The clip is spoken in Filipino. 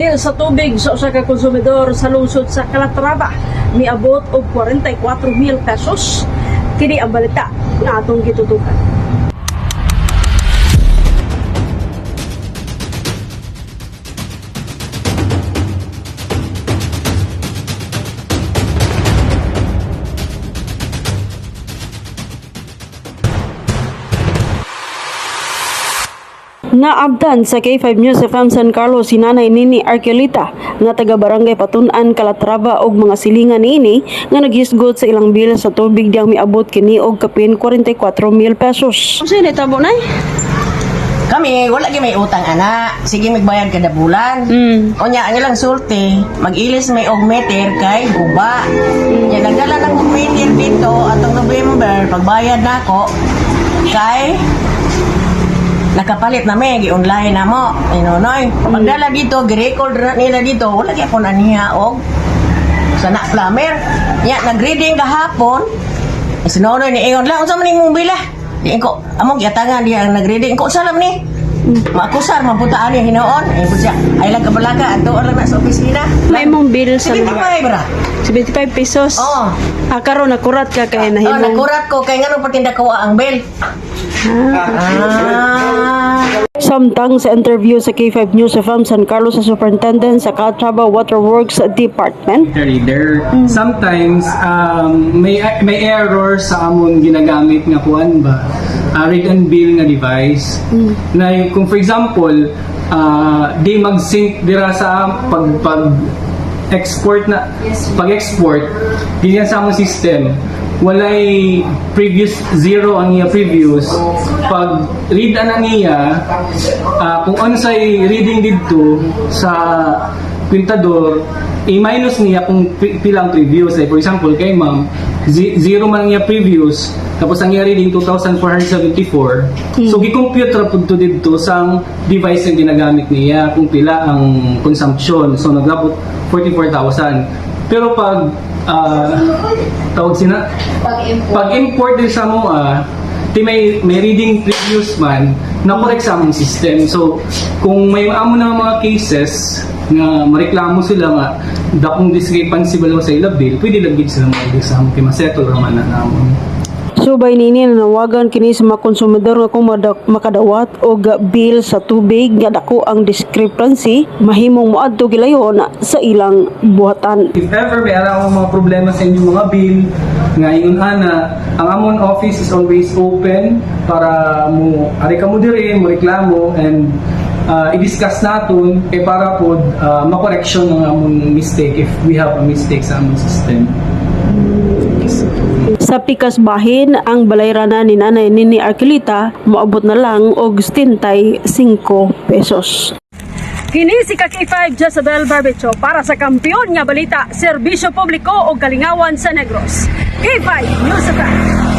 Sa tubig sa usa ka konsumidor sa lungsod sa Calatrava miabot og 44,000 pesos. Kini ang balita nga atong gitutukan. Naabdan sa K5 News FM San Carlos si Nanay Nini Arquelita nga taga Barangay Patun-an, Calatrava og mga silingan niini nga naghisgot sa ilang bil sa tubig diyang miabot kini og kapin 44,000 pesos. Unsa ni tabo nay? Kami, wala gyud may utang ana. Sige magbayad kada bulan. Unya ang ilang sulti, mag-ilis may og meter kay guba. Ya nagdala ng meter dito atong November pagbayad nako kay nakapalit na may gi-online na mo. Inonoy. Pagdala dito, gi-record na nila dito, wala gyud kon aniha og sana plumber. Ya nag-reading kahapon. Sinonoy ni ingon lang unsa man imong bila? Di ko among giatangan diya ang nag-reading ko salam ni. Makusar maputaan ni hinoon. Siya ay lang kabalaga ato lang na sa opisina. May mong bill sa 75 bra. 75 pesos. Oh. Karon nakurat ka kay Oh, nahimong. nakurat ko kay ngano patinda ko ang bill. Samtang sa interview sa K5 News FM San Carlos sa Superintendent sa Calatrava Waterworks Department. There sometimes may error sa amon ginagamit nga kuan ba read and bill nga device na kung for example di mag-sync dira sa pag export na pag-export ganyan sa among system walay previous zero ang iya previous pag read ana niya kung ano say reading didto sa pintador i-minus niya kung pilang previous for example kay ma'am zero man niya previous tapos ang iya reading 2,474 so gi-compute ra pud to didto sang device nga ginagamit niya kung pila ang consumption so naglabot 44,000 pero pag tawag sina pag-import din sa mo di may reading previous man na correct sa among system so kung may amo na mga cases nga mareklamo sila nga dakong discrepancy ba sa ila bill pwede lang gid sila mag sa among masettle ra man na namon. Subay nini nanawagan kini sa mga konsumidor nga kung makadawat og bill sa tubig nga dako ang discrepancy mahimong moadto gilayon sa ilang buhatan. If ever may ara mga problema sa inyong mga bill nga ingon ana ang amon office is always open para mo ari ka mo diri mo reklamo and i-discuss naton kay para pod ma-correction ang amon mistake if we have a mistake sa amon system. Sa pikas bahin, ang balayranan ni Nanay Nini Arquelita moabot na lang og 75 pesos. Kini si K5 Jezabel Barbecho para sa kampiyon nga balita, serbisyo publiko o kalingawan sa Negros. K5 News FM.